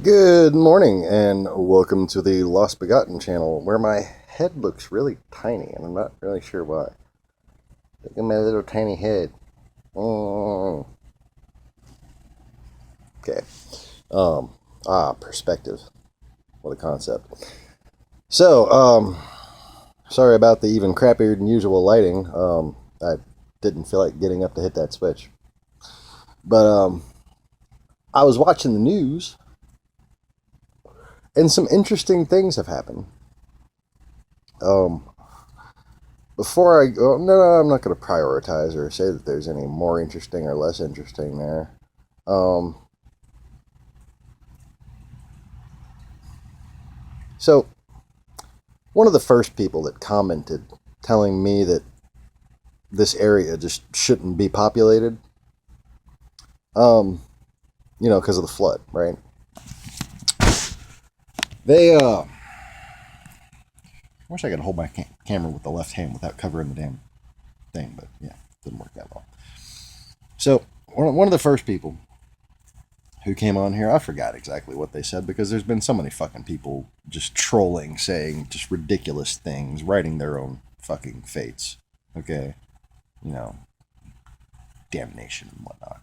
Good morning, and welcome to the Lost Begotten channel, where my head looks really tiny, and I'm not really sure why. Look at my little tiny head. Oh. Okay. Perspective. What a concept. So, sorry about the even crappier than usual lighting. I didn't feel like getting up to hit that switch. But, I was watching the news, and some interesting things have happened. Before I go, no, I'm not going to prioritize or say that there's any more interesting or less interesting there. So, one of the first people that commented telling me that this area just shouldn't be populated, because of the flood, right? I wish I could hold my camera with the left hand without covering the damn thing, but yeah, didn't work that well. So, one of the first people who came on here, I forgot exactly what they said because there's been so many fucking people just trolling, saying just ridiculous things, writing their own fucking fates. Okay? Damnation and whatnot.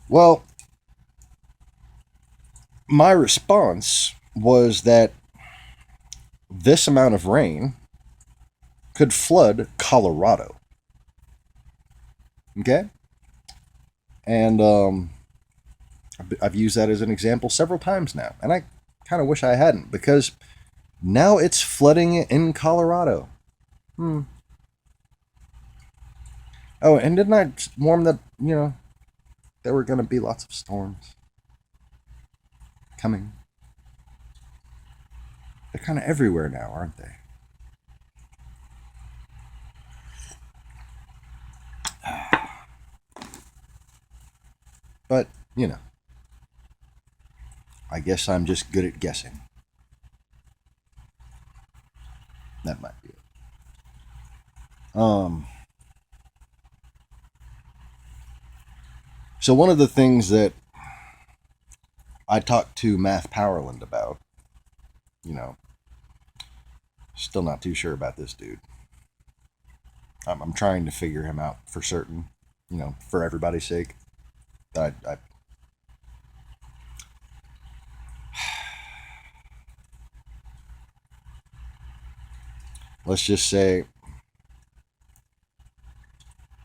Well, my response was that this amount of rain could flood Colorado. Okay? And I've used that as an example several times now. And I kind of wish I hadn't, because now it's flooding in Colorado. Oh, and didn't I warn that, there were going to be lots of storms coming? They're kind of everywhere now, aren't they? But, I guess I'm just good at guessing. That might be it. So one of the things that I talked to Math Powerland about, still not too sure about this dude. I'm trying to figure him out for certain, for everybody's sake. I let's just say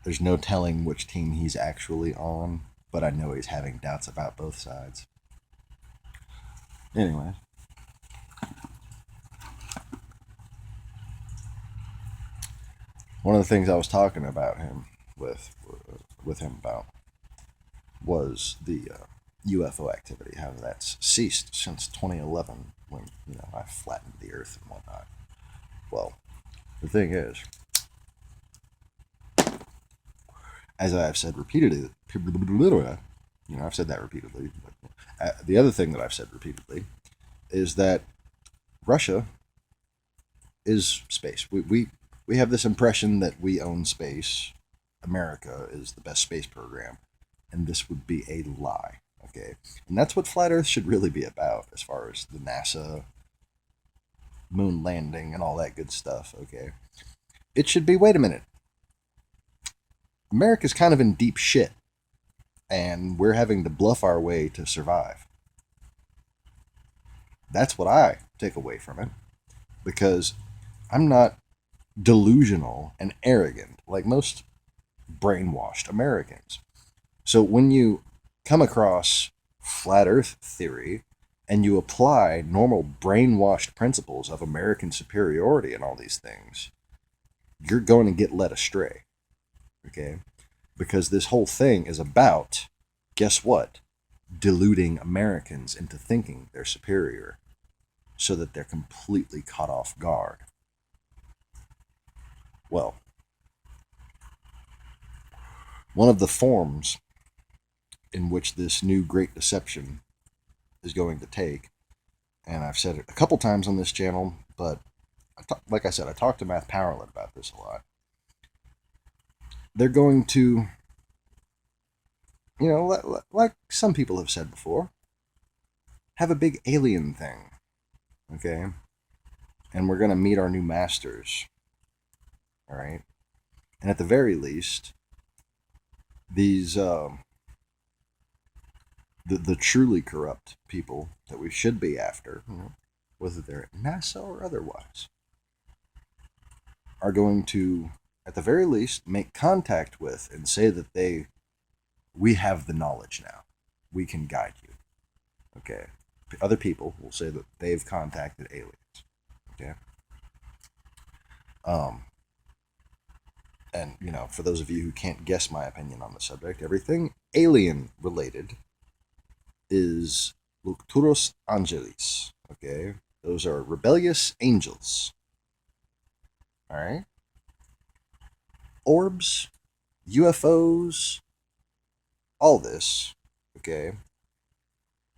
there's no telling which team he's actually on, but I know he's having doubts about both sides. Anyway. One of the things I was talking about him with him about was the UFO activity, how that's ceased since 2011 when, I flattened the earth and whatnot. Well, the thing is, as I've said repeatedly, I've said that repeatedly, but the other thing that I've said repeatedly is that Russia is space. We have this impression that we own space. America is the best space program. And this would be a lie. Okay? And that's what Flat Earth should really be about, as far as the NASA moon landing and all that good stuff. Okay? It should be, wait a minute. America's kind of in deep shit. And we're having to bluff our way to survive. That's what I take away from it. Because I'm not delusional and arrogant like most brainwashed Americans. So when you come across flat earth theory and you apply normal brainwashed principles of American superiority and all these things, you're going to get led astray. Okay? Because this whole thing is about, guess what? Deluding Americans into thinking they're superior so that they're completely caught off guard. Well, one of the forms in which this new great deception is going to take, and I've said it a couple times on this channel, but like I said, I talked to Matt Powerland about this a lot. They're going to like some people have said before, have a big alien thing, okay? And we're going to meet our new masters, all right? And at the very least, these the truly corrupt people that we should be after, whether they're at NASA or otherwise, are going to, at the very least, make contact with and say that we have the knowledge now. We can guide you. Okay. Other people will say that they've contacted aliens. Okay. Um, and for those of you who can't guess my opinion on the subject, everything alien related is Lucturos Angelis. Okay. Those are rebellious angels. All right. Orbs, UFOs, all this. Okay.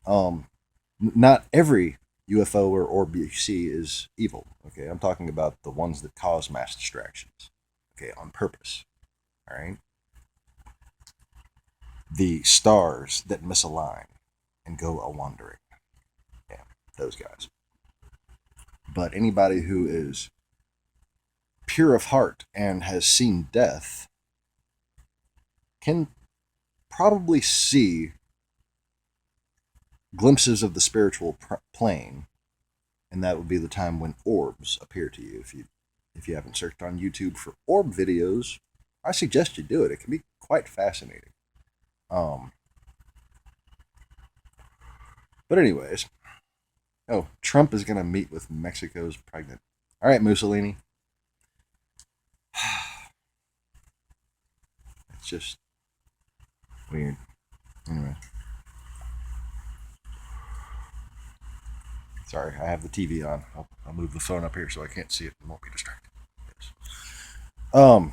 Not every UFO or orb you see is evil. Okay. I'm talking about the ones that cause mass distractions. Okay. On purpose. All right. The stars that misalign and go a wandering. Yeah. Those guys. But anybody who is pure of heart and has seen death can probably see glimpses of the spiritual plane, and that would be the time when orbs appear to you. If you haven't searched on YouTube for orb videos, I suggest you do it. It can be quite fascinating. But anyways, Trump is gonna meet with Mexico's pregnant. All right, Mussolini. It's just weird. Anyway. Sorry, I have the TV on. I'll move the phone up here so I can't see it and won't be distracted. Yes.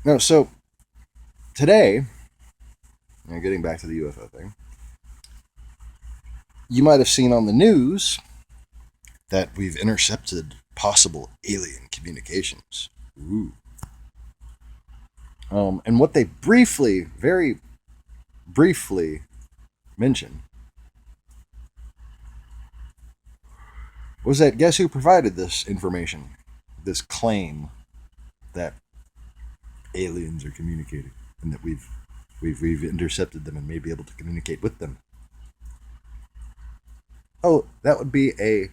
No, so today, getting back to the UFO thing, you might have seen on the news that we've intercepted possible alien communications. Ooh. And what they very briefly mention was that guess who provided this information, this claim that aliens are communicating and that we've intercepted them and may be able to communicate with them. Oh, that would be a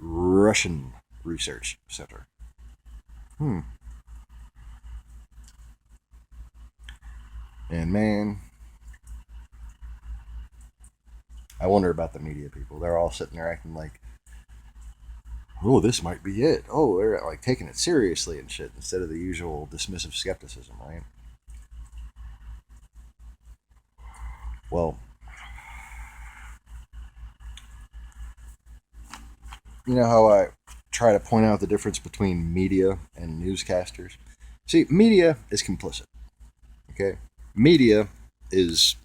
Russian research center. And man, I wonder about the media people. They're all sitting there acting like, oh, this might be it. Oh, they're like taking it seriously and shit instead of the usual dismissive skepticism, right? Well, you know how I try to point out the difference between media and newscasters? See, media is complicit. Okay? Media is,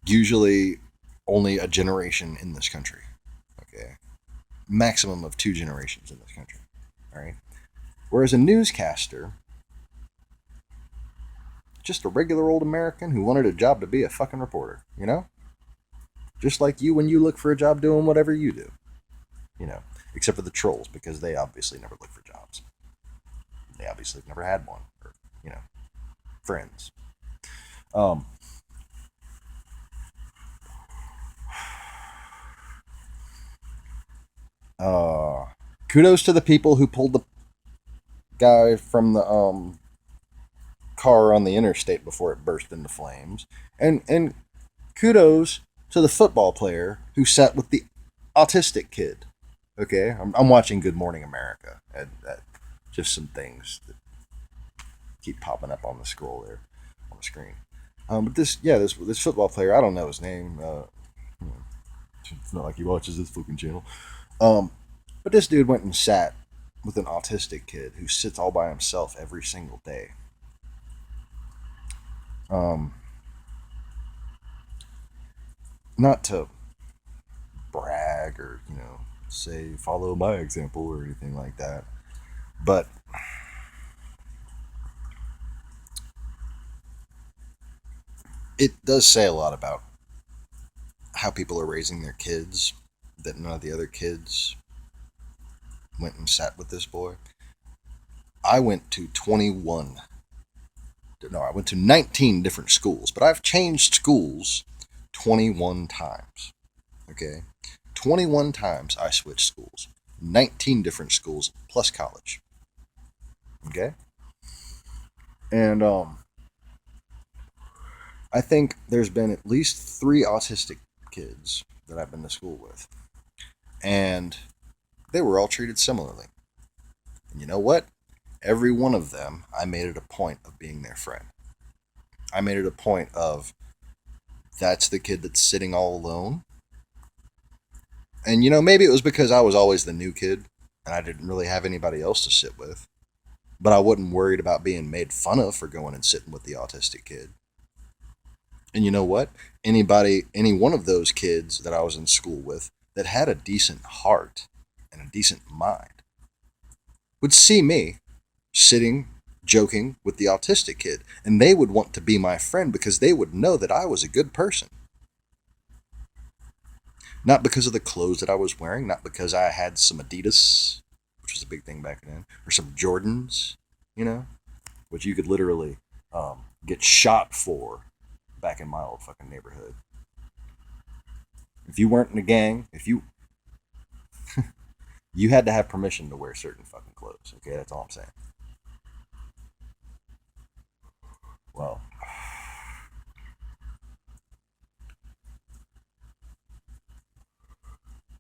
usually only a generation in this country. Okay? Maximum of 2 generations in this country. All right? Whereas a newscaster, just a regular old American who wanted a job to be a fucking reporter, Just like you when you look for a job doing whatever you do. Except for the trolls, because they obviously never look for jobs. They obviously have never had one. Or, friends. Kudos to the people who pulled the guy from the car on the interstate before it burst into flames. And kudos to the football player who sat with the autistic kid. Okay, I'm watching Good Morning America, and just some things that keep popping up on the scroll there on the screen. But this football player, I don't know his name. It's not like he watches this fucking channel. But this dude went and sat with an autistic kid who sits all by himself every single day. Not to brag or say follow my example or anything like that, but it does say a lot about how people are raising their kids, that none of the other kids went and sat with this boy. I went to 21. No, I went to 19 different schools, but I've changed schools 21 times. Okay? 21 times I switched schools. 19 different schools plus college. Okay? And I think there's been at least 3 autistic kids that I've been to school with. And they were all treated similarly. And you know what? Every one of them, I made it a point of being their friend. I made it a point of, that's the kid that's sitting all alone. And maybe it was because I was always the new kid and I didn't really have anybody else to sit with. But I wasn't worried about being made fun of for going and sitting with the autistic kid. And you know what? Any one of those kids that I was in school with that had a decent heart and a decent mind would see me sitting, joking with the autistic kid, and they would want to be my friend because they would know that I was a good person. Not because of the clothes that I was wearing, not because I had some Adidas, which was a big thing back then, or some Jordans, which you could literally get shot for back in my old fucking neighborhood. If you weren't in a gang, you had to have permission to wear certain fucking clothes. Okay, that's all I'm saying. Well,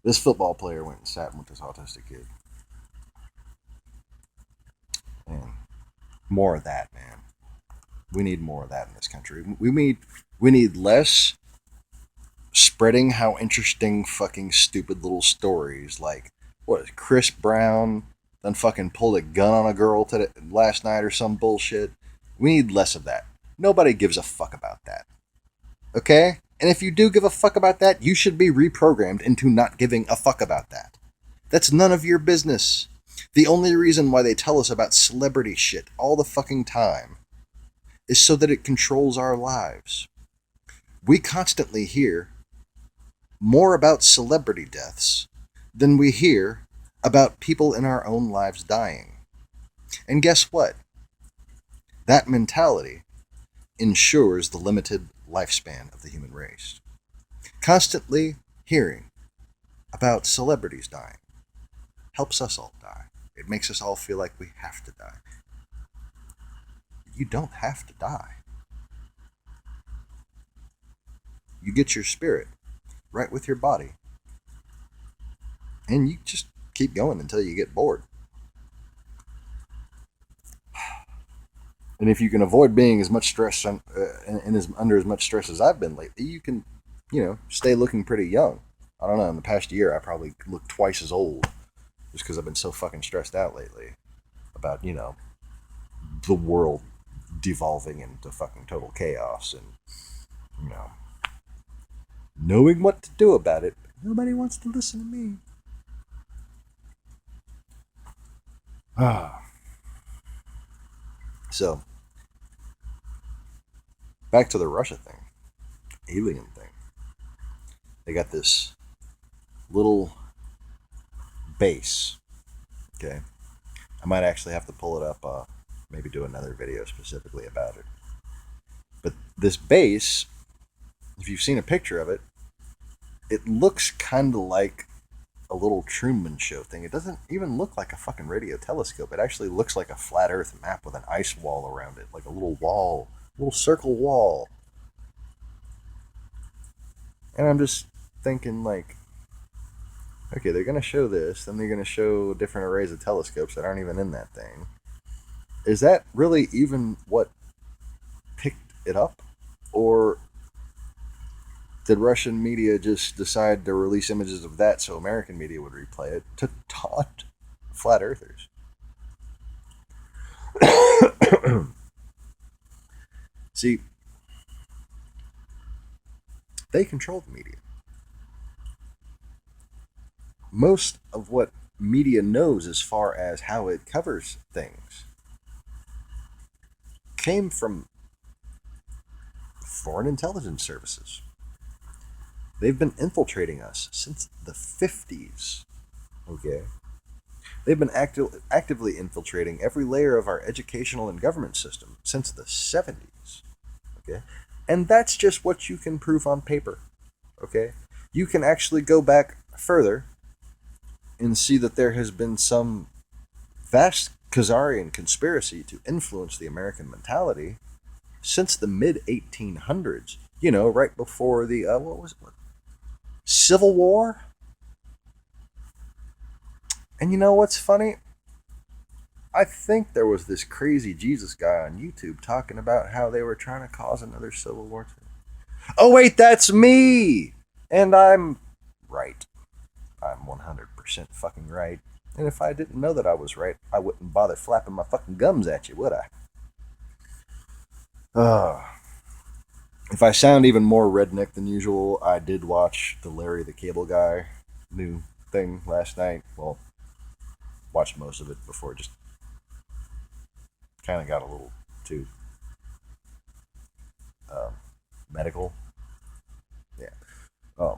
this football player went and sat with this autistic kid. And more of that, man. We need more of that in this country. We need less spreading how interesting fucking stupid little stories like what Chris Brown done fucking pulled a gun on a girl last night or some bullshit. We need less of that. Nobody gives a fuck about that. Okay? And if you do give a fuck about that, you should be reprogrammed into not giving a fuck about that. That's none of your business. The only reason why they tell us about celebrity shit all the fucking time is so that it controls our lives. We constantly hear more about celebrity deaths than we hear about people in our own lives dying. And guess what? That mentality ensures the limited lifespan of the human race. Constantly hearing about celebrities dying helps us all die. It makes us all feel like we have to die. You don't have to die. You get your spirit right with your body. And you just keep going until you get bored. And if you can avoid being as much stress under as much stress as I've been lately, you can, stay looking pretty young. I don't know. In the past year, I probably look twice as old just because I've been so fucking stressed out lately about, the world devolving into fucking total chaos and, knowing what to do about it. But nobody wants to listen to me. So, back to the Russia thing, alien thing. They got this little base. Okay, I might actually have to pull it up. Maybe do another video specifically about it. But this base, if you've seen a picture of it, it looks kind of like a little Truman Show thing. It doesn't even look like a fucking radio telescope. It actually looks like a flat Earth map with an ice wall around it, like a little wall, little circle wall. And I'm just thinking, like, okay, they're going to show this, then they're going to show different arrays of telescopes that aren't even in that thing. Is that really even what picked it up? Or did Russian media just decide to release images of that so American media would replay it to taunt flat earthers? See, they control the media. Most of what media knows as far as how it covers things came from Foreign intelligence services. They've been infiltrating us since the 50s. Okay? They've been actively infiltrating every layer of our educational and government system since the 70s. Okay? And that's just what you can prove on paper. Okay? You can actually go back further and see that there has been some vast Khazarian conspiracy to influence the American mentality since the mid 1800s. You know, right before the what was it? Civil War. And you know what's funny? I think there was this crazy Jesus guy on YouTube talking about how they were trying to cause another civil war. Oh wait, that's me, and I'm right. I'm 100% fucking right. And if I didn't know that I was right, I wouldn't bother flapping my fucking gums at you, would I? If I sound even more redneck than usual, I did watch the Larry the Cable Guy new thing last night. Well, watched most of it before it just kind of got a little too medical. Yeah.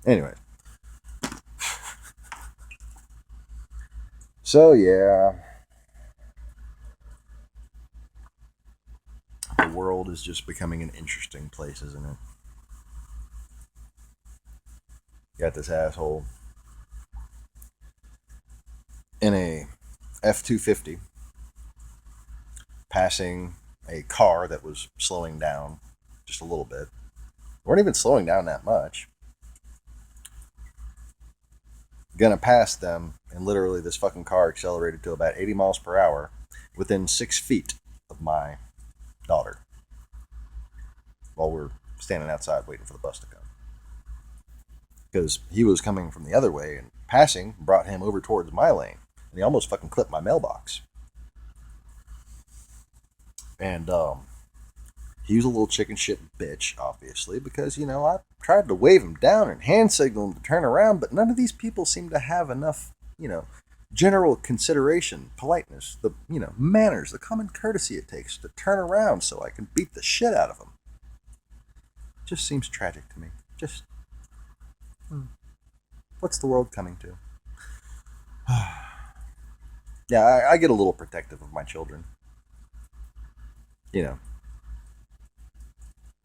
Anyway. So, yeah. The world is just becoming an interesting place, isn't it? Got this asshole in a F-250 passing a car that was slowing down just a little bit. Weren't even slowing down that much. Gonna pass them, and literally this fucking car accelerated to about 80 miles per hour within 6 feet of my daughter while we're standing outside waiting for the bus to come. Because he was coming from the other way, and passing brought him over towards my lane, and he almost fucking clipped my mailbox. And he was a little chicken shit bitch, obviously, because, you know, I tried to wave him down and hand signal him to turn around, but none of these people seem to have enough, you know, general consideration, politeness, the, you know, manners, the common courtesy it takes to turn around so I can beat the shit out of them. Just seems tragic to me. Just, what's the world coming to? Yeah, I get a little protective of my children. You know,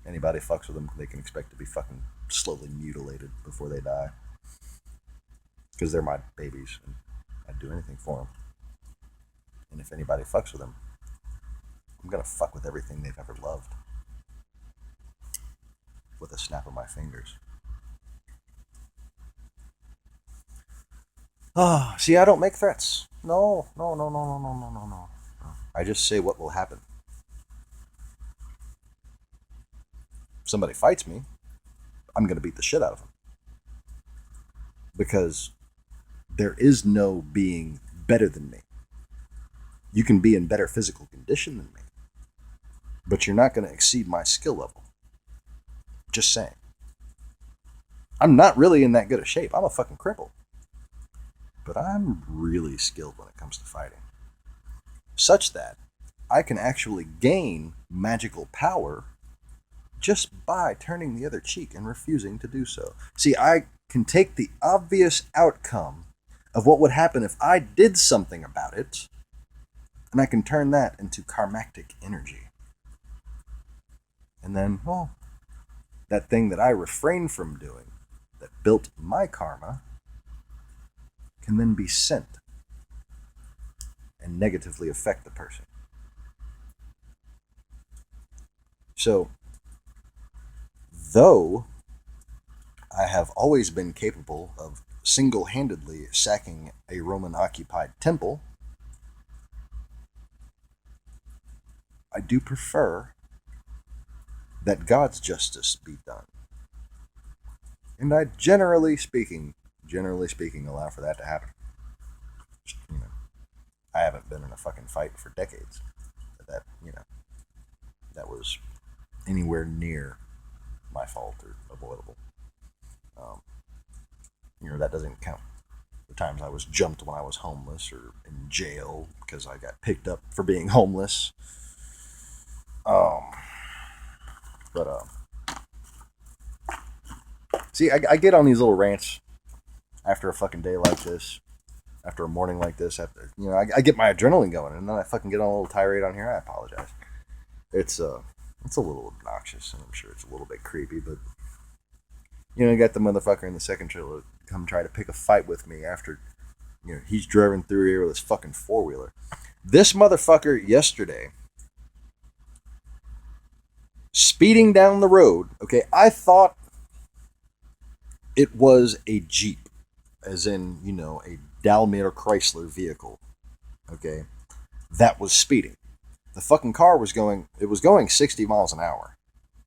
anybody fucks with them, they can expect to be fucking slowly mutilated before they die. Because they're my babies, and I'd do anything for them. And if anybody fucks with them, I'm gonna fuck with everything they've ever loved. With a snap of my fingers. Oh, see, I don't make threats. No. I just say what will happen. If somebody fights me, I'm going to beat the shit out of them. Because there is no being better than me. You can be in better physical condition than me, but you're not going to exceed my skill level. Just saying. I'm not really in that good a shape. I'm a fucking cripple. But I'm really skilled when it comes to fighting. Such that I can actually gain magical power just by turning the other cheek and refusing to do so. See, I can take the obvious outcome of what would happen if I did something about it, and I can turn that into karmatic energy. And then, well, that thing that I refrained from doing, that built my karma, can then be sent and negatively affect the person. So, though I have always been capable of single-handedly sacking a Roman-occupied temple, I do prefer that God's justice be done. And I generally speaking, allow for that to happen. You know, I haven't been in a fucking fight for decades that, you know, that was anywhere near my fault or avoidable. You know, that doesn't count the times I was jumped when I was homeless or in jail because I got picked up for being homeless. But see, I get on these little rants after a fucking day like this, after a morning like this. After I get my adrenaline going, and then I fucking get on a little tirade on here. I apologize. It's a little obnoxious, and I'm sure it's a little bit creepy, but you got the motherfucker in the second trailer come try to pick a fight with me after he's driving through here with his fucking 4-wheeler. This motherfucker yesterday speeding down the road. Okay, I thought it was a Jeep, as in a Daimler Chrysler vehicle. Okay, that was speeding. The fucking car was going 60 miles an hour.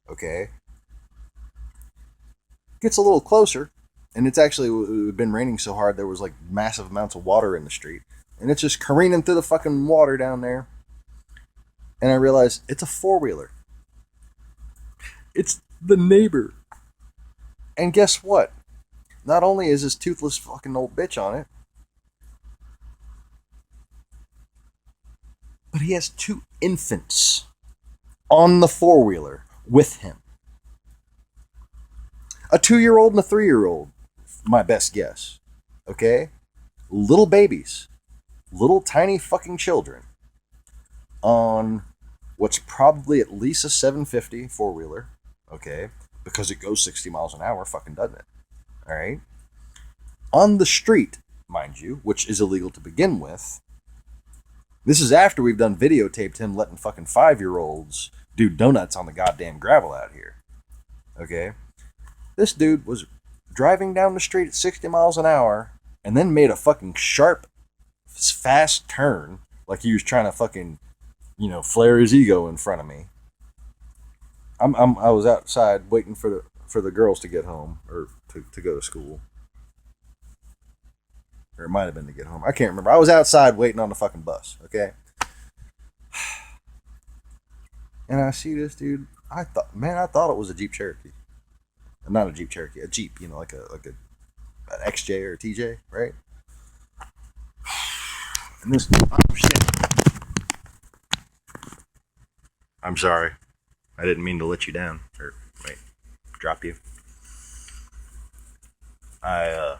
Okay, gets a little closer, and it had been raining so hard there was like massive amounts of water in the street, and it's just careening through the fucking water down there. And I realized it's a 4-wheeler. It's the neighbor. And guess what? Not only is this toothless fucking old bitch on it, but he has 2 infants on the 4-wheeler with him. A 2-year-old and a 3-year-old, my best guess. Okay? Little babies. Little tiny fucking children. On what's probably at least a 750 4-wheeler. Okay? Because it goes 60 miles an hour, fucking doesn't it? Alright? On the street, mind you, which is illegal to begin with. This is after we've done videotaped him letting fucking 5-year-olds do donuts on the goddamn gravel out here. Okay? This dude was driving down the street at 60 miles an hour and then made a fucking sharp, fast turn like he was trying to fucking, flare his ego in front of me. I was outside waiting for the girls to get home or to go to school. Or it might have been to get home. I can't remember. I was outside waiting on the fucking bus, okay? And I see this dude. I thought it was a Jeep Cherokee. Not a Jeep Cherokee, a Jeep, like an XJ or a TJ, right? And this, oh shit. I'm sorry. I didn't mean to let you down. Or, wait, drop you. I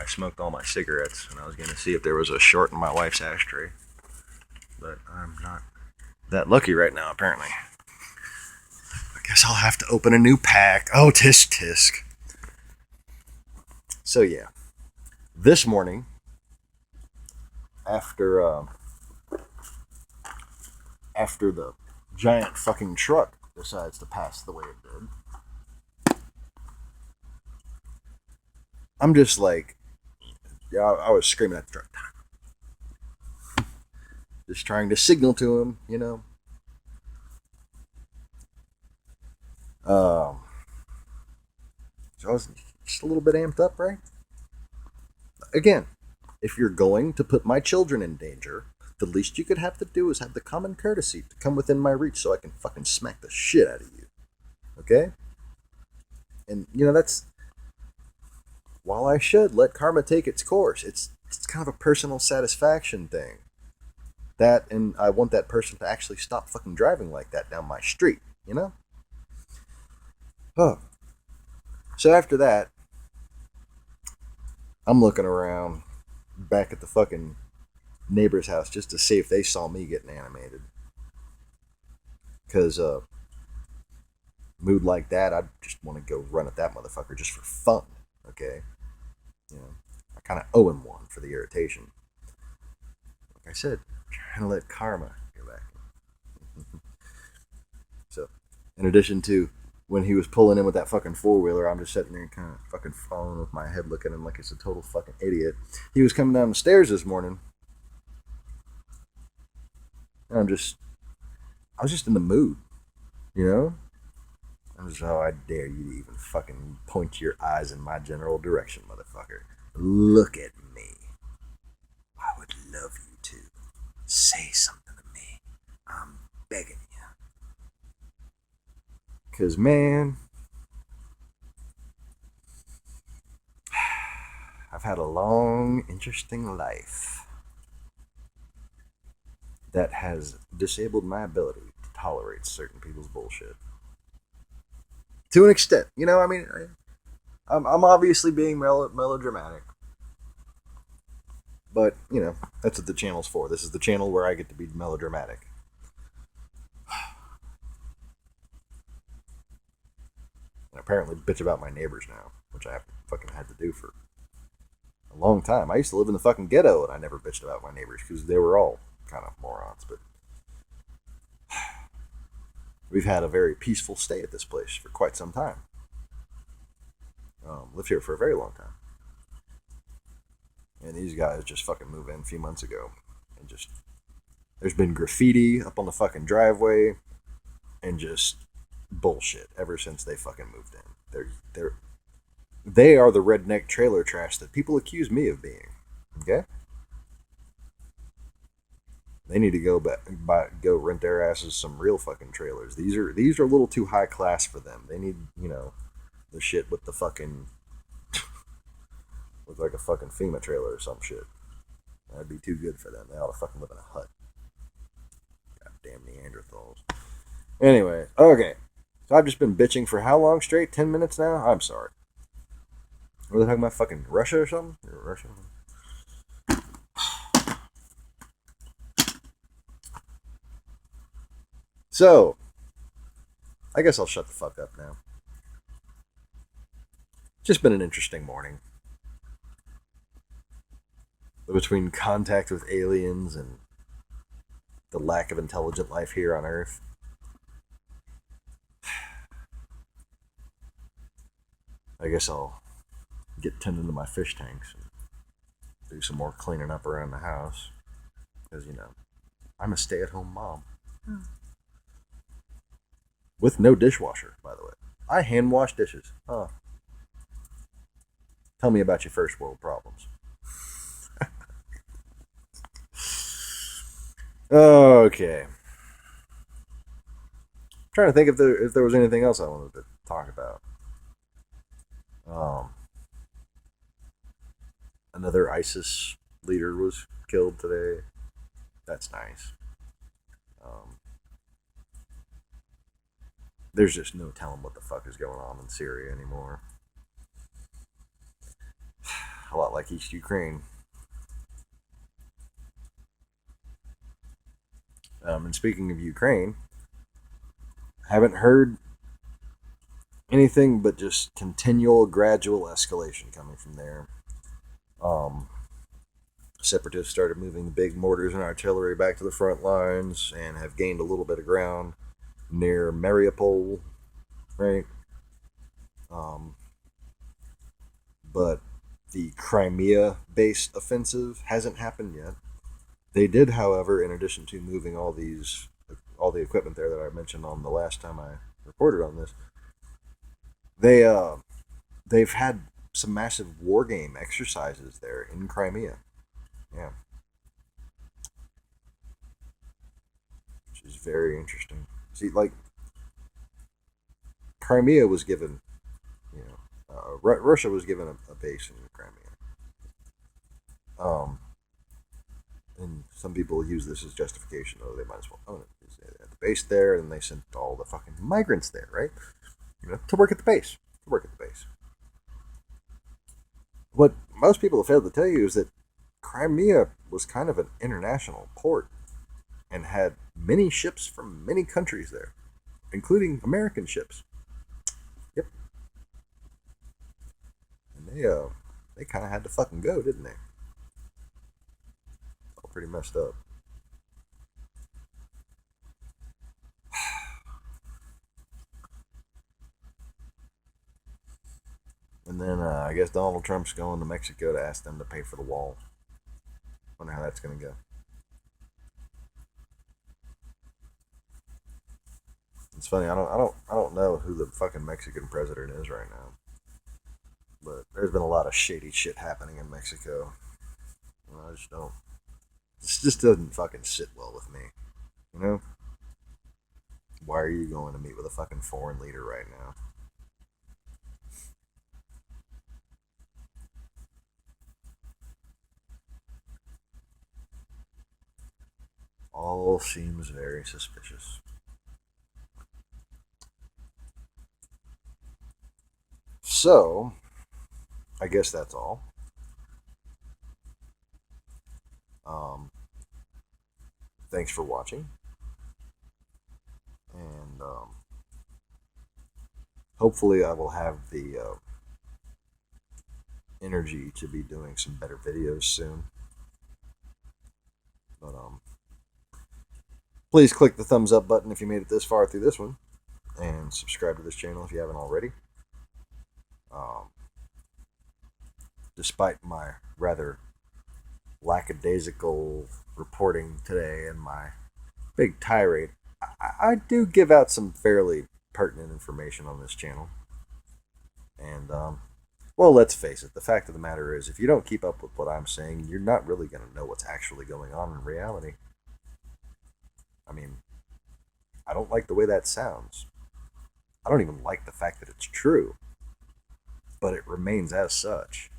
smoked all my cigarettes, and I was going to see if there was a short in my wife's ashtray. But I'm not that lucky right now, apparently. I guess I'll have to open a new pack. Oh, tisk tisk. So, yeah. This morning, after the giant fucking truck decides to pass the way it did, I'm just like, I was screaming at the truck. Just trying to signal to him, So I was just a little bit amped up, right? Again, if you're going to put my children in danger, the least you could have to do is have the common courtesy to come within my reach so I can fucking smack the shit out of you. Okay? And, that's... While I should let karma take its course, it's kind of a personal satisfaction thing. That, and I want that person to actually stop fucking driving like that down my street, Oh. So after that, I'm looking around back at the fucking neighbor's house just to see if they saw me getting animated. Because, mood like that, I just want to go run at that motherfucker just for fun, okay? I kind of owe him one for the irritation. Like I said, trying to let karma go back. So, in addition to when he was pulling in with that fucking 4-wheeler, I'm just sitting there kind of fucking following with my head looking at him like he's a total fucking idiot. He was coming down the stairs this morning. And I was just in the mood, I'm just, I dare you to even fucking point your eyes in my general direction, motherfucker. Look at me. I would love you to. Say something to me. I'm begging you. 'Cause, man, I've had a long, interesting life that has disabled my ability to tolerates certain people's bullshit to an extent. You know, I mean, I'm obviously being melodramatic, but you know that's what the channel's for. This is the channel where I get to be melodramatic. And apparently bitch about my neighbors now, which I fucking had to do for a long time. I used to live in the fucking ghetto and I never bitched about my neighbors because they were all kind of morons. But we've had a very peaceful stay at this place for quite some time. Lived here for a very long time. And these guys just fucking moved in a few months ago. And just, there's been graffiti up on the fucking driveway and just bullshit ever since they fucking moved in. They are the redneck trailer trash that people accuse me of being. Okay? They need to go rent their asses some real fucking trailers. These are a little too high class for them. They need, you know, the shit with the fucking look like a fucking FEMA trailer or some shit. That'd be too good for them. They ought to fucking live in a hut. Goddamn Neanderthals. Anyway, okay. So I've just been bitching for how long straight? 10 minutes now? I'm sorry. Were they talking about fucking Russia or something? Russia? So, I guess I'll shut the fuck up now. Just been an interesting morning. Between contact with aliens and the lack of intelligent life here on Earth. I guess I'll get tending to my fish tanks and do some more cleaning up around the house. Because, you know, I'm a stay-at-home mom. With no dishwasher, by the way. I hand wash dishes. Huh. Tell me about your first world problems. Okay. I'm trying to think if there was anything else I wanted to talk about. Another ISIS leader was killed today. That's nice. There's just no telling what the fuck is going on in Syria anymore. A lot like East Ukraine. And speaking of Ukraine, haven't heard anything but just continual, gradual escalation coming from there. Separatists started moving the big mortars and artillery back to the front lines and have gained a little bit of ground near Mariupol, right? But the Crimea-based offensive hasn't happened yet. They did, however, in addition to moving all the equipment there that I mentioned on the last time I reported on this, they've had some massive war game exercises there in Crimea. Yeah. Which is very interesting. See, like, Crimea was given, you know, Russia was given a base in Crimea. And some people use this as justification. Oh, they might as well own it. They had the base there, and they sent all the fucking migrants there, right? You know, to work at the base. To work at the base. What most people have failed to tell you is that Crimea was kind of an international port and had many ships from many countries there, including American ships. Yep. And they kind of had to fucking go, didn't they? All pretty messed up. And then I guess Donald Trump's going to Mexico to ask them to pay for the wall. Wonder how that's going to go. It's funny. I don't know who the fucking Mexican president is right now, but there's been a lot of shady shit happening in Mexico. And I just don't. This just doesn't fucking sit well with me. You know? Why are you going to meet with a fucking foreign leader right now? All seems very suspicious. So, I guess that's all. Um, Thanks for watching. And hopefully, I will have the energy to be doing some better videos soon. But please click the thumbs up button if you made it this far through this one, and subscribe to this channel if you haven't already. Um, Despite my rather lackadaisical reporting today and my big tirade, I do give out some fairly pertinent information on this channel. And, well, let's face it, the fact of the matter is, if you don't keep up with what I'm saying, you're not really going to know what's actually going on in reality. I mean, I don't like the way that sounds. I don't even like the fact that it's true, but it remains as such.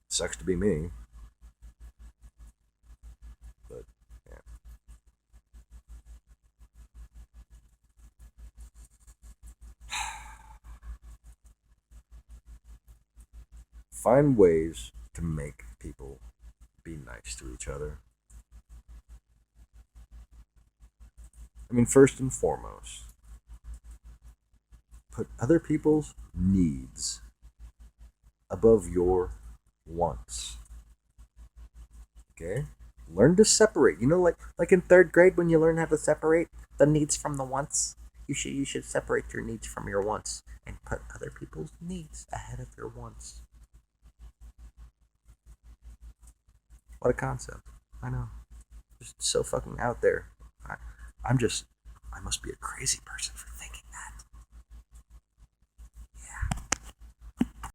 Sucks to be me. But, yeah. Find ways to make people be nice to each other. I mean, first and foremost, put other people's needs above your wants. Okay? Learn to separate. You know, like in third grade when you learn how to separate the needs from the wants. You should separate your needs from your wants and put other people's needs ahead of your wants. What a concept. I know. Just so fucking out there. I must be a crazy person for thinking